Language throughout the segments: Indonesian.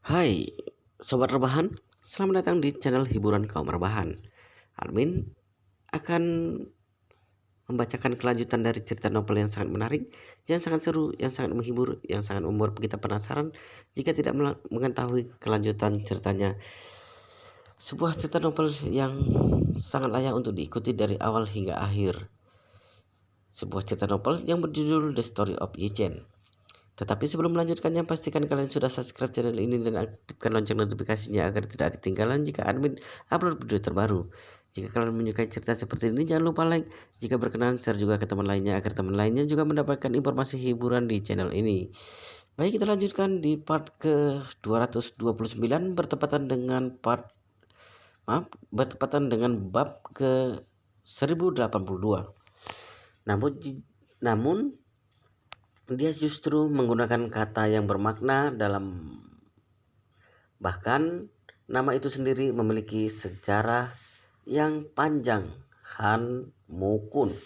Hai, sobat rebahan, selamat datang di channel hiburan kaum rebahan. Armin akan membacakan kelanjutan dari cerita novel yang sangat menarik, yang sangat seru, yang sangat menghibur, yang sangat membuat kita penasaran jika tidak mengetahui kelanjutan ceritanya. Sebuah cerita novel yang sangat layak untuk diikuti dari awal hingga akhir. Sebuah cerita novel yang berjudul The Story of Yi Chen. Tetapi sebelum melanjutkannya, pastikan kalian sudah subscribe channel ini dan aktifkan lonceng notifikasinya agar tidak ketinggalan jika admin upload video terbaru. Jika kalian menyukai cerita seperti ini, jangan lupa like. Jika berkenan, share juga ke teman lainnya agar teman lainnya juga mendapatkan informasi hiburan di channel ini. Baik, kita lanjutkan di part ke 229 bertepatan dengan bab ke 1082. Namun dia justru menggunakan kata yang bermakna dalam, bahkan nama itu sendiri memiliki sejarah yang panjang, Han Mukun.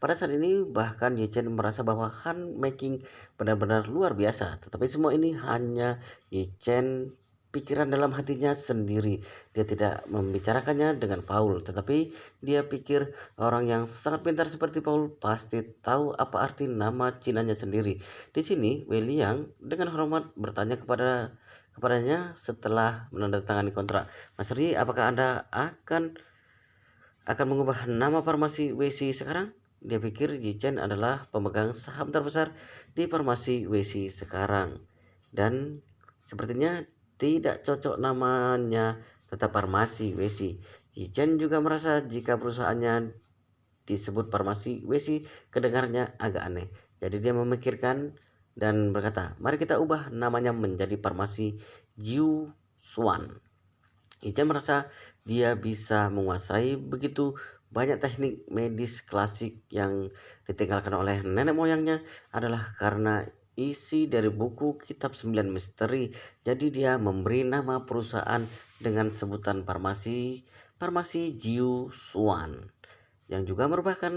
Pada saat ini bahkan Ye Chen merasa bahwa Han Making benar-benar luar biasa, tetapi semua ini hanya Ye Chen pikiran dalam hatinya sendiri. Dia tidak membicarakannya dengan Paul, tetapi dia pikir orang yang sangat pintar seperti Paul pasti tahu apa arti nama Cinanya sendiri. Di sini Wei Liang dengan hormat bertanya kepadanya setelah menandatangani kontrak. Mas Ri, apakah Anda akan mengubah nama farmasi WC sekarang? Dia pikir Ji Chen adalah pemegang saham terbesar di farmasi WC sekarang, dan sepertinya tidak cocok namanya tetap farmasi WC. Ji Chen juga merasa jika perusahaannya disebut farmasi WC kedengarannya agak aneh. Jadi dia memikirkan dan berkata, mari kita ubah namanya menjadi farmasi Jiu Xuan. Ica merasa dia bisa menguasai begitu banyak teknik medis klasik yang ditinggalkan oleh nenek moyangnya adalah karena isi dari buku kitab 9 misteri. Jadi dia memberi nama perusahaan dengan sebutan farmasi Jiu Xuan, yang juga merupakan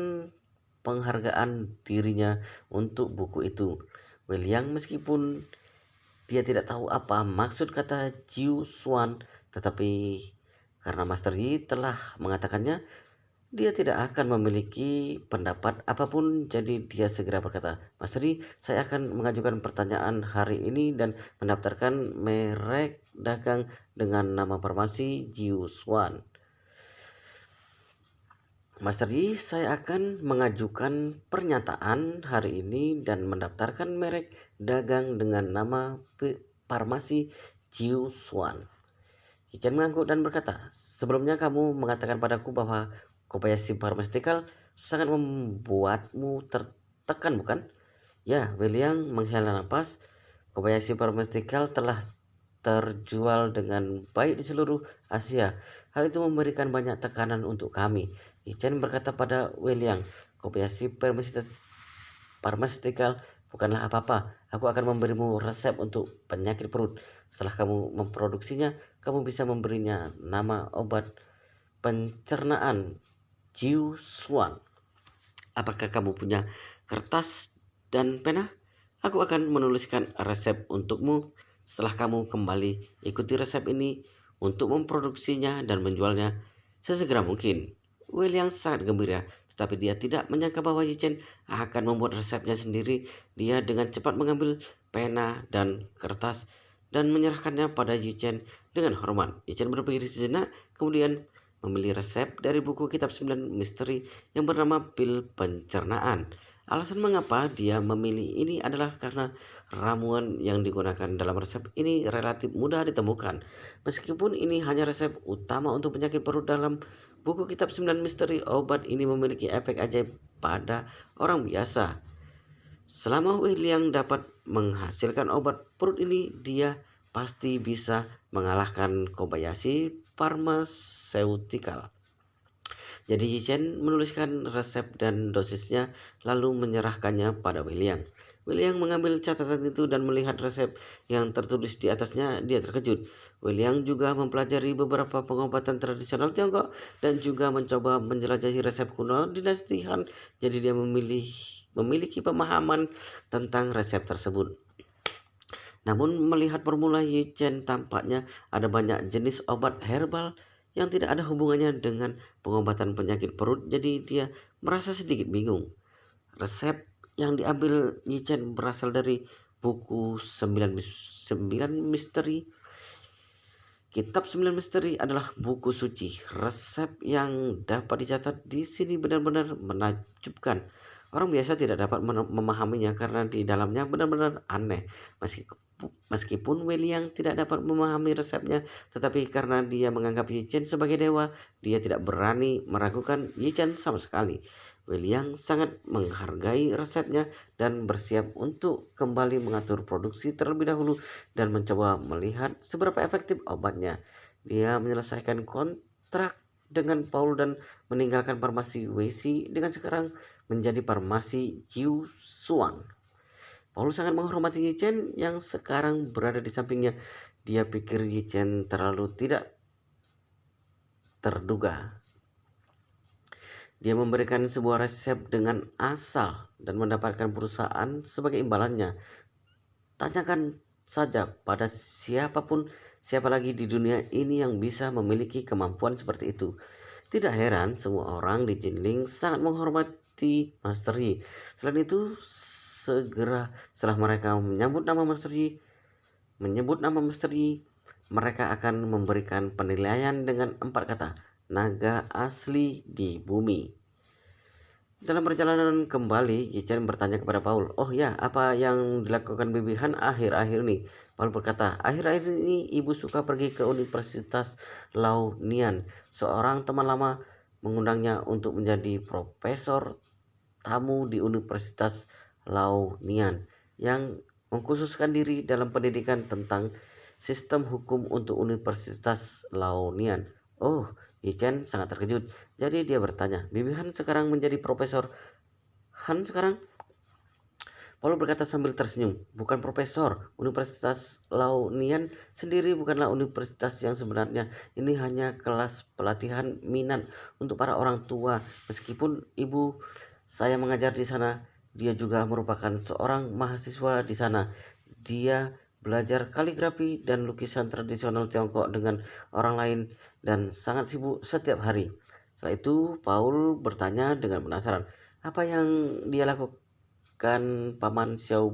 penghargaan dirinya untuk buku itu. William meskipun dia tidak tahu apa maksud kata Jiu Xuan, tetapi karena Master Yi telah mengatakannya, dia tidak akan memiliki pendapat apapun. Jadi dia segera berkata, Master Yi, saya akan mengajukan pertanyaan hari ini dan mendaftarkan merek dagang dengan nama farmasi Jiu Xuan. Master Yi, saya akan mengajukan pernyataan hari ini dan mendaftarkan merek dagang dengan nama farmasi Jiu Xuan. Hichan mengangguk dan berkata, sebelumnya kamu mengatakan padaku bahwa Kobayashi Pharmaceutical sangat membuatmu tertekan, bukan? Ya, William menghela nafas. Kobayashi Pharmaceutical telah terjual dengan baik di seluruh Asia. Hal itu memberikan banyak tekanan untuk kami. Chen berkata pada William, Kobayashi Pharmaceutical bukanlah apa-apa. Aku akan memberimu resep untuk penyakit perut. Setelah kamu memproduksinya, kamu bisa memberinya nama obat pencernaan Jiu Xuan. Apakah kamu punya kertas dan pena? Aku akan menuliskan resep untukmu. Setelah kamu kembali, ikuti resep ini untuk memproduksinya dan menjualnya sesegera mungkin. William sangat gembira, tetapi dia tidak menyangka bahwa Yichen akan membuat resepnya sendiri. Dia dengan cepat mengambil pena dan kertas dan menyerahkannya pada Yichen dengan hormat. Yichen berpikir sejenak, kemudian memilih resep dari buku kitab 9 misteri yang bernama pil pencernaan. Alasan mengapa dia memilih ini adalah karena ramuan yang digunakan dalam resep ini relatif mudah ditemukan. Meskipun ini hanya resep utama untuk penyakit perut dalam buku kitab 9 misteri, obat ini memiliki efek ajaib pada orang biasa. Selama William dapat menghasilkan obat perut ini, dia pasti bisa mengalahkan Kobayashi Pharmaceutical. Jadi Yichen menuliskan resep dan dosisnya lalu menyerahkannya pada William. William mengambil catatan itu dan melihat resep yang tertulis di atasnya. Dia terkejut. William juga mempelajari beberapa pengobatan tradisional Tiongkok dan juga mencoba menjelajahi resep kuno dinasti Han. Jadi dia memiliki pemahaman tentang resep tersebut. Namun melihat formula Yichen tampaknya ada banyak jenis obat herbal yang tidak ada hubungannya dengan pengobatan penyakit perut, jadi dia merasa sedikit bingung. Resep yang diambil Yichen berasal dari buku 9 misteri. Kitab 9 misteri adalah buku suci. Resep yang dapat dicatat di sini benar-benar menakjubkan. Orang biasa tidak dapat memahaminya karena di dalamnya benar-benar aneh. Meskipun Wei tidak dapat memahami resepnya, tetapi karena dia menganggap Yichen sebagai dewa, dia tidak berani meragukan Yichen sama sekali. Wei sangat menghargai resepnya dan bersiap untuk kembali mengatur produksi terlebih dahulu dan mencoba melihat seberapa efektif obatnya. Dia menyelesaikan kontrak dengan Paul dan meninggalkan farmasi Wei dengan sekarang menjadi farmasi Jiu Suan. Paul sangat menghormati Yichen yang sekarang berada di sampingnya. Dia pikir Yichen terlalu tidak terduga. Dia memberikan sebuah resep dengan asal dan mendapatkan perusahaan sebagai imbalannya. Tanyakan saja pada siapa lagi di dunia ini yang bisa memiliki kemampuan seperti itu. Tidak heran semua orang di Jinling sangat menghormati Master Yi. Selain itu, segera setelah mereka menyebut nama Master Yi, mereka akan memberikan penilaian dengan 4 kata, naga asli di bumi. Dalam perjalanan kembali, Yichen bertanya kepada Paul, "Oh ya, apa yang dilakukan Bibi Han akhir-akhir ini?" Paul berkata, "Akhir-akhir ini ibu suka pergi ke Universitas Lao Nian. Seorang teman lama mengundangnya untuk menjadi profesor tamu di Universitas Lao Nian yang mengkhususkan diri dalam pendidikan tentang sistem hukum untuk Universitas Lao Nian." Oh, Yichen sangat terkejut. Jadi dia bertanya, "Bibi Han sekarang menjadi Profesor Han sekarang?" Paul berkata sambil tersenyum, "Bukan profesor. Universitas Lao Nian sendiri bukanlah universitas yang sebenarnya. Ini hanya kelas pelatihan minat untuk para orang tua. Meskipun ibu saya mengajar di sana, dia juga merupakan seorang mahasiswa di sana. Dia belajar kaligrafi dan lukisan tradisional Tiongkok dengan orang lain dan sangat sibuk setiap hari." Setelah itu, Paul bertanya dengan penasaran, "Apa yang dia lakukan Paman Xiao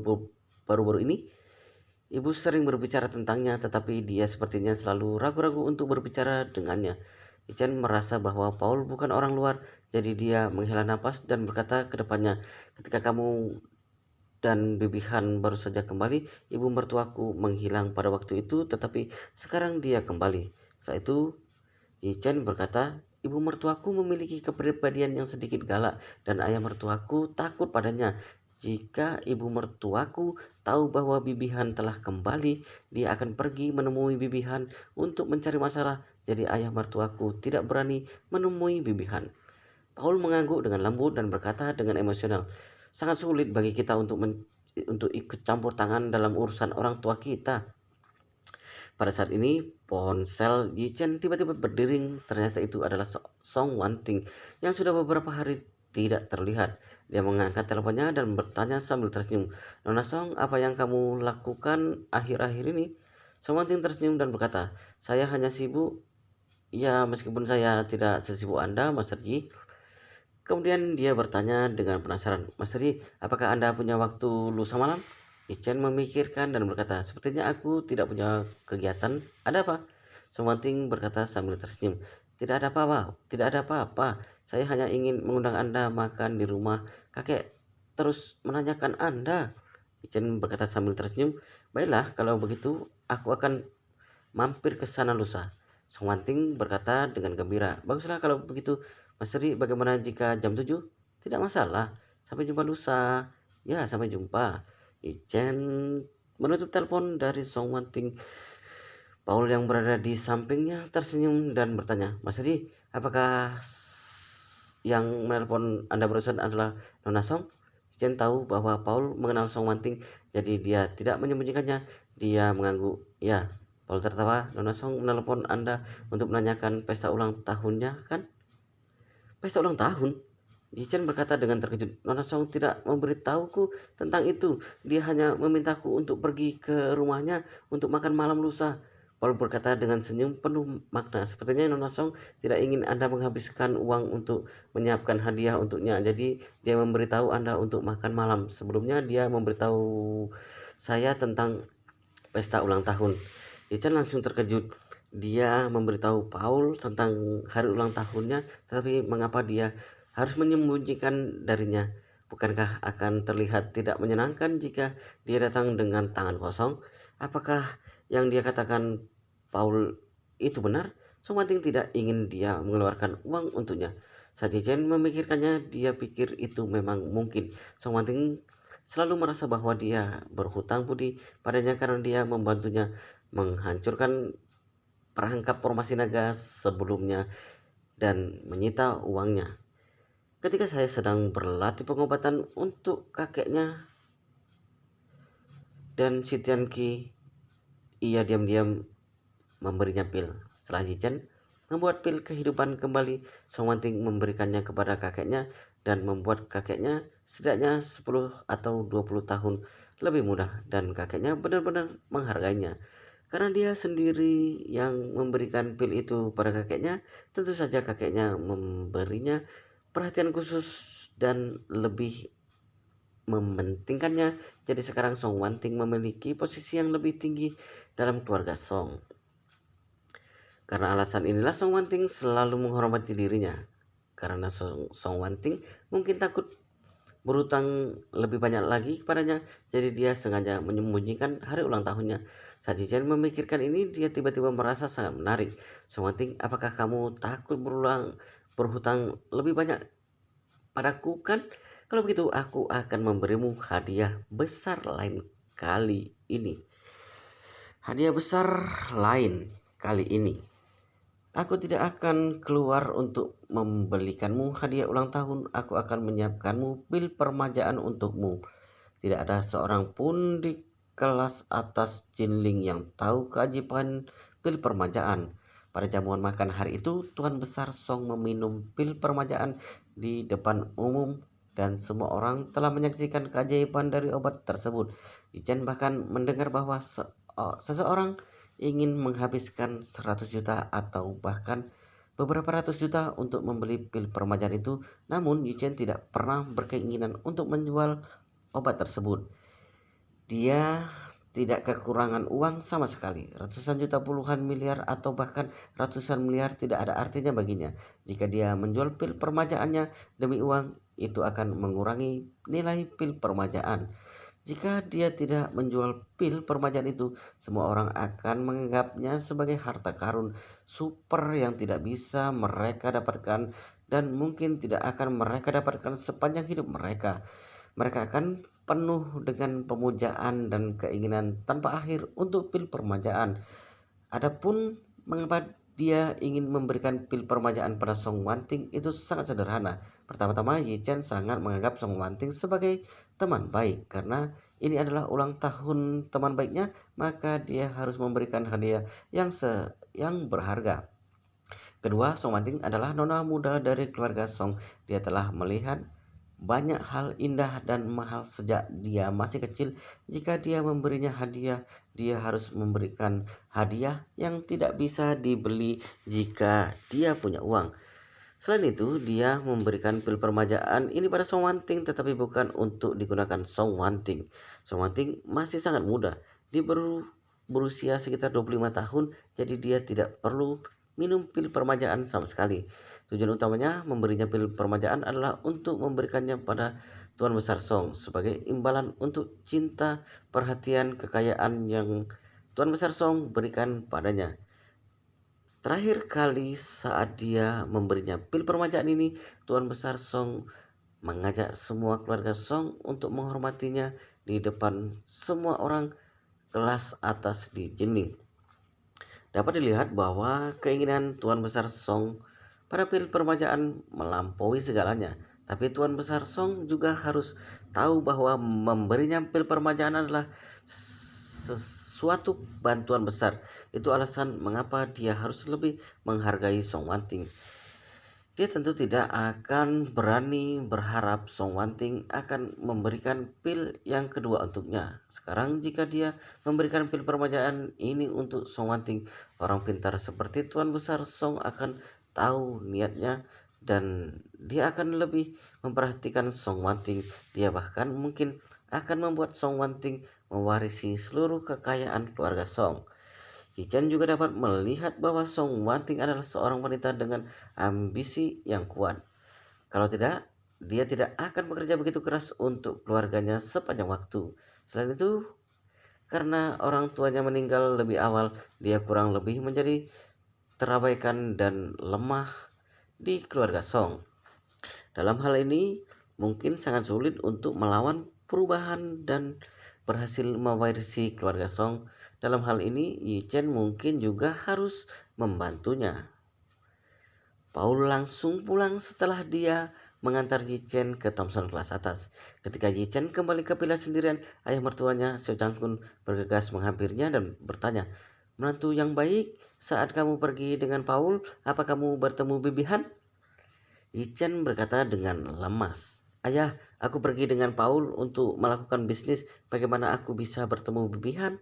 baru-baru ini?" Ibu sering berbicara tentangnya, tetapi dia sepertinya selalu ragu-ragu untuk berbicara dengannya. Yichen merasa bahwa Paul bukan orang luar, jadi dia menghela napas dan berkata ke depannya, "Ketika kamu dan Bibi Han baru saja kembali, ibu mertuaku menghilang pada waktu itu, tetapi sekarang dia kembali." Setelah itu, Yichen berkata, "Ibu mertuaku memiliki kepribadian yang sedikit galak dan ayah mertuaku takut padanya. Jika ibu mertuaku tahu bahwa Bibi Han telah kembali, dia akan pergi menemui Bibi Han untuk mencari masalah. Jadi ayah mertuaku tidak berani menemui Bibi Han." Paul mengangguk dengan lembut dan berkata dengan emosional, "Sangat sulit bagi kita untuk ikut campur tangan dalam urusan orang tua kita." Pada saat ini, ponsel Yichen tiba-tiba berdering. Ternyata itu adalah Song Wanting yang sudah beberapa hari tidak terlihat. Dia mengangkat teleponnya dan bertanya sambil tersenyum, "Nona Song, apa yang kamu lakukan akhir-akhir ini?" Song Wanting tersenyum dan berkata, "Saya hanya sibuk. Ya, meskipun saya tidak sesibuk Anda, Master Yi." Kemudian dia bertanya dengan penasaran, "Master Yi, apakah Anda punya waktu lusa malam?" Yichen memikirkan dan berkata, "Sepertinya aku tidak punya kegiatan. Ada apa?" Sumanting berkata sambil tersenyum, "Tidak ada apa-apa, tidak ada apa-apa. Saya hanya ingin mengundang Anda makan di rumah kakek terus menanyakan Anda." Yichen berkata sambil tersenyum, "Baiklah, kalau begitu aku akan mampir ke sana lusa." Sumanting berkata dengan gembira, "Baguslah kalau begitu. Mas Ri, bagaimana jika jam 7?" "Tidak masalah. Sampai jumpa lusa." "Ya, sampai jumpa." Ichen menutup telepon dari Song Wanting. Paul yang berada di sampingnya tersenyum dan bertanya, "Mas Ri, apakah yang menelpon Anda barusan adalah Nona Song?" Ichen tahu bahwa Paul mengenal Song Wanting, jadi dia tidak menyembunyikannya. Dia mengangguk. "Ya." Paul tertawa, "Nona Song menelpon Anda untuk menanyakan pesta ulang tahunnya, kan?" "Pesta ulang tahun?" Yi Chen berkata dengan terkejut, "Nona Song tidak memberitahuku tentang itu. Dia hanya memintaku untuk pergi ke rumahnya untuk makan malam lusa." Paul berkata dengan senyum penuh makna, "Sepertinya Nona Song tidak ingin Anda menghabiskan uang untuk menyiapkan hadiah untuknya. Jadi dia memberitahu Anda untuk makan malam. Sebelumnya dia memberitahu saya tentang pesta ulang tahun." Yi Chen langsung terkejut. Dia memberitahu Paul tentang hari ulang tahunnya, tetapi mengapa dia harus menyembunyikan darinya? Bukankah akan terlihat tidak menyenangkan jika dia datang dengan tangan kosong? Apakah yang dia katakan Paul itu benar? Song Wanting tidak ingin dia mengeluarkan uang untuknya. Saat Chen memikirkannya, dia pikir itu memang mungkin. Song Wanting selalu merasa bahwa dia berhutang budi padanya karena dia membantunya menghancurkan perangkap formasi naga sebelumnya dan menyita uangnya. Ketika saya sedang berlatih pengobatan untuk kakeknya dan si Tianqi, ia diam-diam memberinya pil. Setelah Zichen membuat pil kehidupan kembali, Song Wanting memberikannya kepada kakeknya dan membuat kakeknya setidaknya 10 atau 20 tahun lebih muda, dan kakeknya benar-benar menghargainya. Karena dia sendiri yang memberikan pil itu pada kakeknya, tentu saja kakeknya memberinya perhatian khusus dan lebih mementingkannya. Jadi sekarang Song Wanting memiliki posisi yang lebih tinggi dalam keluarga Song. Karena alasan inilah Song Wanting selalu menghormati dirinya. Karena Song Wanting mungkin takut berhutang lebih banyak lagi kepadanya, jadi dia sengaja menyembunyikan hari ulang tahunnya. Saat Jijen memikirkan ini, dia tiba-tiba merasa sangat menarik. Song Wanting, apakah kamu takut berhutang lebih banyak padaku kan? Kalau begitu aku akan memberimu hadiah besar lain kali ini. Hadiah besar lain kali ini. Aku tidak akan keluar untuk membelikanmu hadiah ulang tahun. Aku akan menyiapkanmu pil permajaan untukmu. Tidak ada seorang pun di kelas atas Jinling yang tahu keajaiban pil permajaan. Pada jamuan makan hari itu, Tuan Besar Song meminum pil permajaan di depan umum dan semua orang telah menyaksikan keajaiban dari obat tersebut. Yichen bahkan mendengar bahwa seseorang ingin menghabiskan 100 juta atau bahkan beberapa ratus juta untuk membeli pil permajaan itu, namun Yichen tidak pernah berkeinginan untuk menjual obat tersebut. Dia tidak kekurangan uang sama sekali. Ratusan juta, puluhan miliar, atau bahkan ratusan miliar tidak ada artinya baginya. Jika dia menjual pil permajaannya demi uang, itu akan mengurangi nilai pil permajaan. Jika dia tidak menjual pil permajaan itu, semua orang akan menganggapnya sebagai harta karun super yang tidak bisa mereka dapatkan dan mungkin tidak akan mereka dapatkan sepanjang hidup mereka. Mereka akan penuh dengan pemujaan dan keinginan tanpa akhir untuk pil permajaan. Adapun mengapa dia ingin memberikan pil permajaan pada Song Wanting itu sangat sederhana. Pertama-tama, Yichen sangat menganggap Song Wanting sebagai teman baik. Karena ini adalah ulang tahun teman baiknya, maka dia harus memberikan hadiah yang berharga. Kedua, Song Wanting adalah nona muda dari keluarga Song. Dia telah melihat banyak hal indah dan mahal sejak dia masih kecil. Jika dia memberinya hadiah, dia harus memberikan hadiah yang tidak bisa dibeli jika dia punya uang. Selain itu, dia memberikan pil permajaan ini pada Song Wanting, tetapi bukan untuk digunakan Song Wanting. Song Wanting masih sangat muda. Dia baru berusia sekitar 25 tahun, jadi dia tidak perlu minum pil permajaan sama sekali. Tujuan utamanya memberinya pil permajaan adalah untuk memberikannya pada Tuan Besar Song sebagai imbalan untuk cinta, perhatian, kekayaan yang Tuan Besar Song berikan padanya. Terakhir kali saat dia memberinya pil permajaan ini, Tuan Besar Song mengajak semua keluarga Song untuk menghormatinya di depan semua orang kelas atas di Jining. Dapat dilihat bahwa keinginan Tuan Besar Song pada pil permajaan melampaui segalanya. Tapi Tuan Besar Song juga harus tahu bahwa memberinya pil permajaan adalah sesuatu bantuan besar. Itu alasan mengapa dia harus lebih menghargai Song Wanting. Dia tentu tidak akan berani berharap Song Wanting akan memberikan pil yang kedua untuknya. Sekarang jika dia memberikan pil permajaan ini untuk Song Wanting, orang pintar seperti Tuan Besar Song akan tahu niatnya dan dia akan lebih memperhatikan Song Wanting. Dia bahkan mungkin akan membuat Song Wanting mewarisi seluruh kekayaan keluarga Song. Yichen juga dapat melihat bahwa Song Wanting adalah seorang wanita dengan ambisi yang kuat. Kalau tidak, dia tidak akan bekerja begitu keras untuk keluarganya sepanjang waktu. Selain itu, karena orang tuanya meninggal lebih awal, dia kurang lebih menjadi terabaikan dan lemah di keluarga Song. Dalam hal ini, mungkin sangat sulit untuk melawan perubahan dan berhasil mewarisi keluarga Song. Dalam hal ini, Yi Chen mungkin juga harus membantunya. Paul langsung pulang setelah dia mengantar Yi Chen ke Thompson kelas atas. Ketika Yi Chen kembali ke villa sendirian, ayah mertuanya Seo Chang Kun bergegas menghampirinya dan bertanya, "Menantu yang baik, saat kamu pergi dengan Paul, apa kamu bertemu Bibi Han?" Yi Chen berkata dengan lemas, "Ayah, aku pergi dengan Paul untuk melakukan bisnis. Bagaimana aku bisa bertemu Bibi Han?"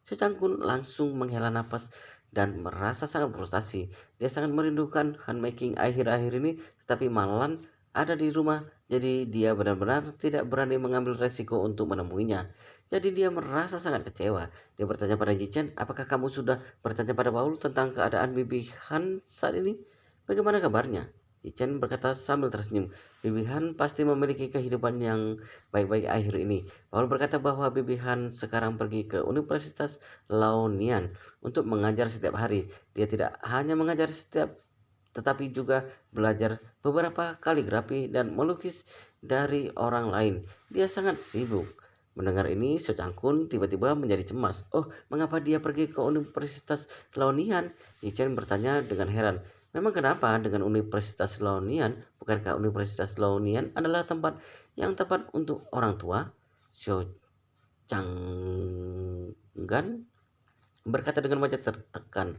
Si Cangkun langsung menghela napas dan merasa sangat frustasi. Dia sangat merindukan handmaking akhir-akhir ini, tetapi Malan ada di rumah, jadi dia benar-benar tidak berani mengambil resiko untuk menemuinya. Jadi dia merasa sangat kecewa. Dia bertanya pada Jichen, apakah kamu sudah bertanya pada Paul tentang keadaan Bibi Han saat ini? Bagaimana kabarnya? Jichen berkata sambil tersenyum. Bibi Han pasti memiliki kehidupan yang baik-baik akhir ini. Paul berkata bahwa Bibi Han sekarang pergi ke Universitas Laonian untuk mengajar setiap hari. Dia tidak hanya mengajar tetapi juga belajar beberapa kaligrafi dan melukis dari orang lain. Dia sangat sibuk. Mendengar ini, Secangkun tiba-tiba menjadi cemas. Oh, mengapa dia pergi ke Universitas Laonian? Yichen bertanya dengan heran. Memang kenapa dengan Universitas Laonian? Bukankah Universitas Laonian adalah tempat yang tepat untuk orang tua? Xiao Changgan berkata dengan wajah tertekan.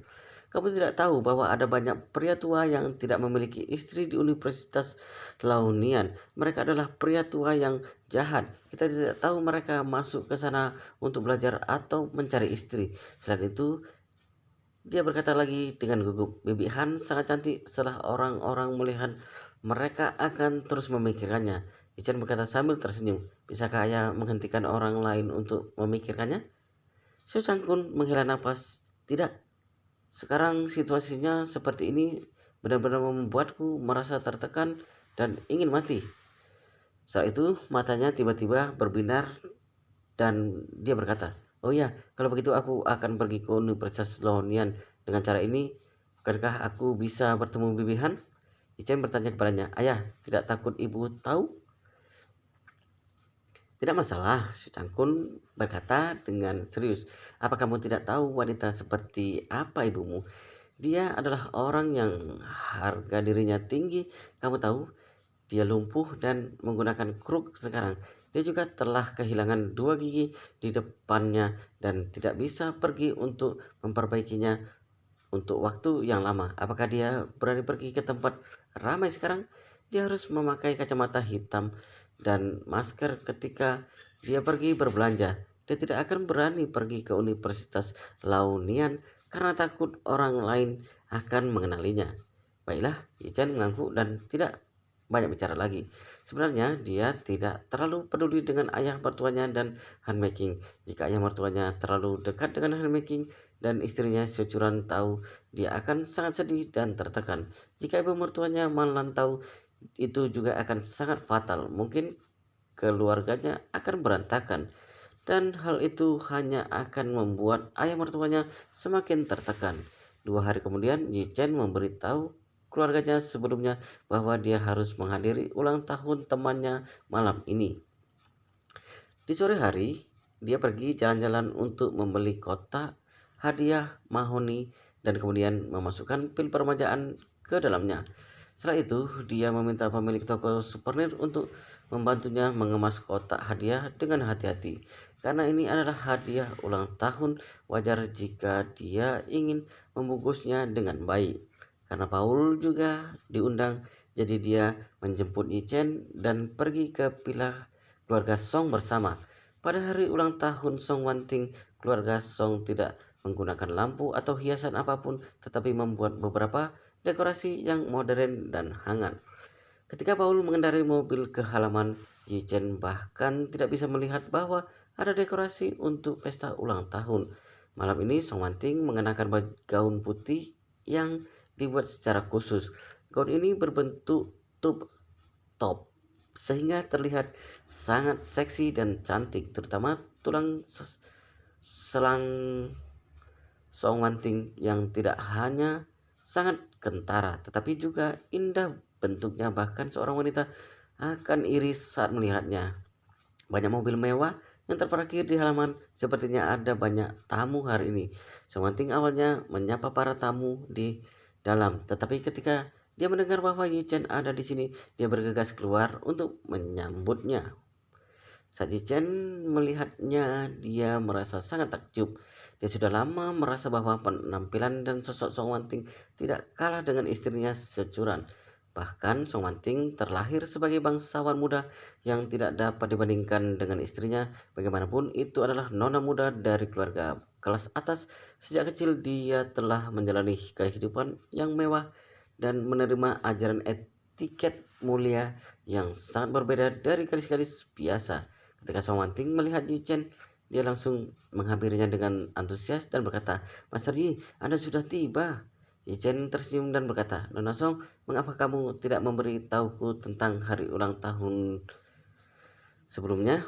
Kamu tidak tahu bahwa ada banyak pria tua yang tidak memiliki istri di Universitas Laonian. Mereka adalah pria tua yang jahat. Kita tidak tahu mereka masuk ke sana untuk belajar atau mencari istri. Selain itu, dia berkata lagi dengan gugup, Bibi Han sangat cantik. Setelah orang-orang melihat, mereka akan terus memikirkannya. Ichen berkata sambil tersenyum, bisakah ayah menghentikan orang lain untuk memikirkannya? Seo Changkun menghela napas. Tidak, sekarang situasinya seperti ini benar-benar membuatku merasa tertekan dan ingin mati. Saat itu matanya tiba-tiba berbinar dan dia berkata, "Oh ya, kalau begitu aku akan pergi ke Universitas Laonian. Dengan cara ini, bukankah aku bisa bertemu Bibi Han?" Ichen bertanya kepadanya, "Ayah, tidak takut ibu tahu?" "Tidak masalah," si Cangkun berkata dengan serius. "Apa kamu tidak tahu wanita seperti apa ibumu? Dia adalah orang yang harga dirinya tinggi. Kamu tahu, dia lumpuh dan menggunakan kruk sekarang. Dia juga telah kehilangan dua gigi di depannya dan tidak bisa pergi untuk memperbaikinya untuk waktu yang lama. Apakah dia berani pergi ke tempat ramai sekarang? Dia harus memakai kacamata hitam dan masker ketika dia pergi berbelanja. Dia tidak akan berani pergi ke Universitas Laonian karena takut orang lain akan mengenalinya." Baiklah, Yichen mengangguk dan tidak banyak bicara lagi. Sebenarnya dia tidak terlalu peduli dengan ayah mertuanya dan handmaking. Jika ayah mertuanya terlalu dekat dengan handmaking dan istrinya securan tahu, dia akan sangat sedih dan tertekan. Jika ibu mertuanya malah tahu, itu juga akan sangat fatal. Mungkin keluarganya akan berantakan. Dan hal itu hanya akan membuat ayah mertuanya semakin tertekan. 2 hari kemudian, Yi Chen memberitahu keluarganya sebelumnya bahwa dia harus menghadiri ulang tahun temannya malam ini. Di sore hari, dia pergi jalan-jalan untuk membeli kotak hadiah mahoni dan kemudian memasukkan pil permajaan ke dalamnya. Setelah itu, dia meminta pemilik toko souvenir untuk membantunya mengemas kotak hadiah dengan hati-hati. Karena ini adalah hadiah ulang tahun, wajar jika dia ingin membungkusnya dengan baik. Karena Paul juga diundang, jadi dia menjemput Yichen dan pergi ke villa keluarga Song bersama. Pada hari ulang tahun Song Wanting, keluarga Song tidak menggunakan lampu atau hiasan apapun, tetapi membuat beberapa dekorasi yang modern dan hangat. Ketika Paul mengendarai mobil ke halaman, Yichen bahkan tidak bisa melihat bahwa ada dekorasi untuk pesta ulang tahun. Malam ini Song Wanting mengenakan gaun putih yang dibuat secara khusus. Gaun ini berbentuk tube top sehingga terlihat sangat seksi dan cantik, terutama tulang selang Song Wanting yang tidak hanya sangat kentara tetapi juga indah bentuknya, bahkan seorang wanita akan iri saat melihatnya. Banyak mobil mewah yang terparkir di halaman, sepertinya ada banyak tamu hari ini. Song Wanting awalnya menyapa para tamu di dalam, tetapi ketika dia mendengar bahwa Yi Chen ada di sini, dia bergegas keluar untuk menyambutnya. Saat Chen melihatnya, dia merasa sangat takjub. Dia sudah lama merasa bahwa penampilan dan sosok Song Wanting tidak kalah dengan istrinya securan. Bahkan Song Wanting terlahir sebagai bangsawan muda yang tidak dapat dibandingkan dengan istrinya. Bagaimanapun itu adalah nona muda dari keluarga kelas atas. Sejak kecil dia telah menjalani kehidupan yang mewah dan menerima ajaran etiket mulia yang sangat berbeda dari gadis-gadis biasa. Ketika Song Wanting melihat Yi Chen, dia langsung menghampirinya dengan antusias dan berkata, "Master Yi, Anda sudah tiba." Yi Chen tersenyum dan berkata, "Nona Song, mengapa kamu tidak memberi tahuku tentang hari ulang tahun sebelumnya?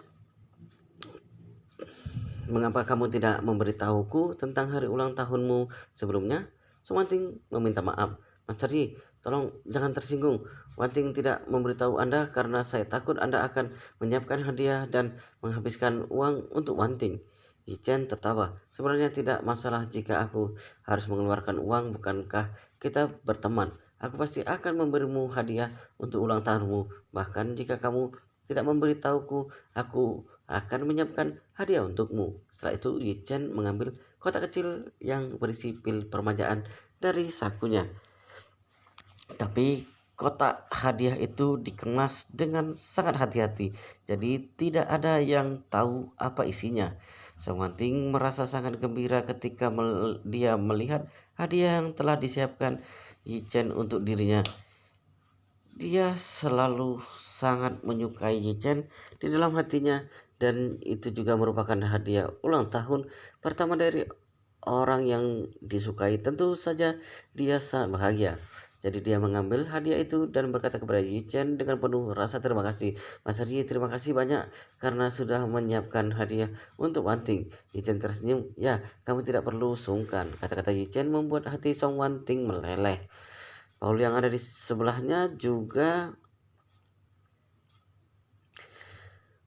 Mengapa kamu tidak memberitahuku tentang hari ulang tahunmu sebelumnya?" Song Wanting meminta maaf. "Master Yi, tolong jangan tersinggung. Wanting tidak memberitahu Anda karena saya takut Anda akan menyiapkan hadiah dan menghabiskan uang untuk Wanting." Yi Chen tertawa. "Sebenarnya tidak masalah jika aku harus mengeluarkan uang, bukankah kita berteman? Aku pasti akan memberimu hadiah untuk ulang tahunmu. Bahkan jika kamu tidak memberitahuku, aku akan menyiapkan hadiah untukmu." Setelah itu, Yi Chen mengambil kotak kecil yang berisi pil permajaan dari sakunya. Tapi kotak hadiah itu dikemas dengan sangat hati-hati, jadi tidak ada yang tahu apa isinya. Song Wanting merasa sangat gembira ketika dia melihat hadiah yang telah disiapkan Yi Chen untuk dirinya. Dia selalu sangat menyukai Yi Chen di dalam hatinya, dan itu juga merupakan hadiah ulang tahun pertama dari orang yang disukai. Tentu saja dia sangat bahagia. Jadi dia mengambil hadiah itu dan berkata kepada Yi Chen dengan penuh rasa terima kasih, "Master Yi, terima kasih banyak karena sudah menyiapkan hadiah untuk Wanting." Yi Chen tersenyum. "Ya, kamu tidak perlu sungkan." Kata-kata Yi Chen membuat hati Song Wanting meleleh. Paul yang ada di sebelahnya juga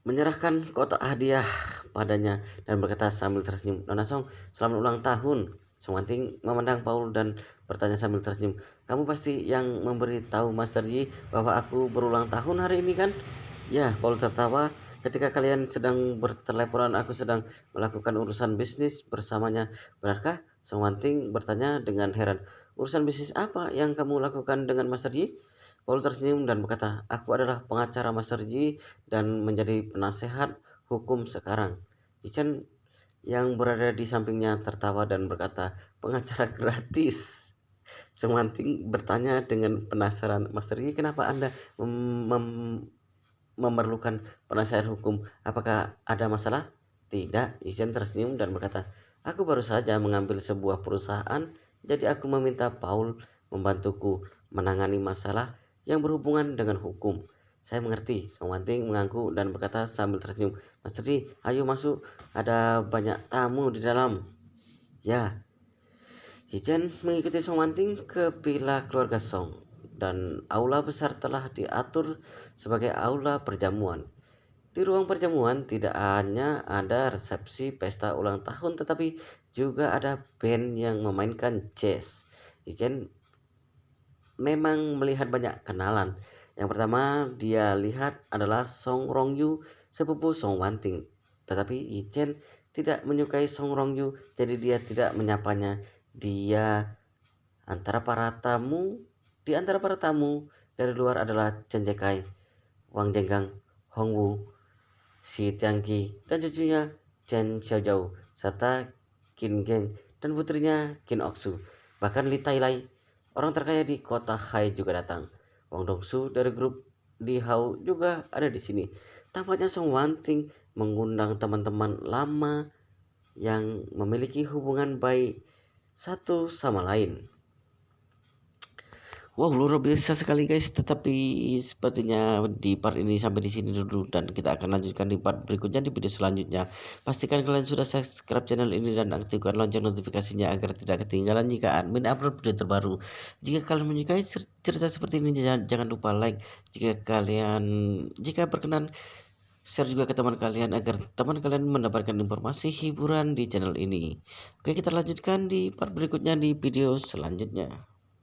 menyerahkan kotak hadiah padanya dan berkata sambil tersenyum, "Nona Song, selamat ulang tahun." Song Wanting memandang Paul dan bertanya sambil tersenyum, "Kamu pasti yang memberi tahu Master Yi bahwa aku berulang tahun hari ini kan?" "Ya," Paul tertawa. "Ketika kalian sedang berteleponan, aku sedang melakukan urusan bisnis bersamanya. Benarkah?" Song Wanting bertanya dengan heran. "Urusan bisnis apa yang kamu lakukan dengan Master Yi?" Paul tersenyum dan berkata, "Aku adalah pengacara Master Yi dan menjadi penasehat hukum sekarang." Yi yang berada di sampingnya tertawa dan berkata, "Pengacara gratis." Semanting bertanya dengan penasaran, "Master Yi, kenapa Anda memerlukan penasehat hukum? Apakah ada masalah?" "Tidak." Yi tersenyum dan berkata, "Aku baru saja mengambil sebuah perusahaan, jadi aku meminta Paul membantuku menangani masalah yang berhubungan dengan hukum." "Saya mengerti." Song Wanting mengangguk dan berkata sambil tersenyum, "Master Yi, ayo masuk, ada banyak tamu di dalam." "Ya." Yi mengikuti Song Wanting ke villa keluarga Song, dan aula besar telah diatur sebagai aula perjamuan. Di ruang perjamuan tidak hanya ada resepsi pesta ulang tahun, tetapi juga ada band yang memainkan jazz. Yi memang melihat banyak kenalan. Yang pertama dia lihat adalah Song Rongyu, sepupu Song Wanting. Tetapi Yi tidak menyukai Song Rongyu, jadi dia tidak menyapanya. Dia Antara para tamu dari luar adalah Chen Jekai, Wang Jenggang, Hong Wu, Xi Tiangqi, dan cucunya Chen Xiaozhou, serta Qin Geng dan putrinya Qin Oxu. Bahkan Li Tailai, orang terkaya di kota Hai juga datang. Wang Dongsu dari grup di Hao juga ada di sini. Tampaknya Song Wanting mengundang teman-teman lama yang memiliki hubungan baik satu sama lain. Wow, luar biasa sekali guys. Tetapi sepertinya di part ini sampai di sini dulu dan kita akan lanjutkan di part berikutnya di video selanjutnya. Pastikan kalian sudah subscribe channel ini dan aktifkan lonceng notifikasinya agar tidak ketinggalan jika admin upload video terbaru. Jika kalian menyukai cerita seperti ini jangan lupa like. Jika berkenan share juga ke teman kalian agar teman kalian mendapatkan informasi hiburan di channel ini. Oke, kita lanjutkan di part berikutnya di video selanjutnya.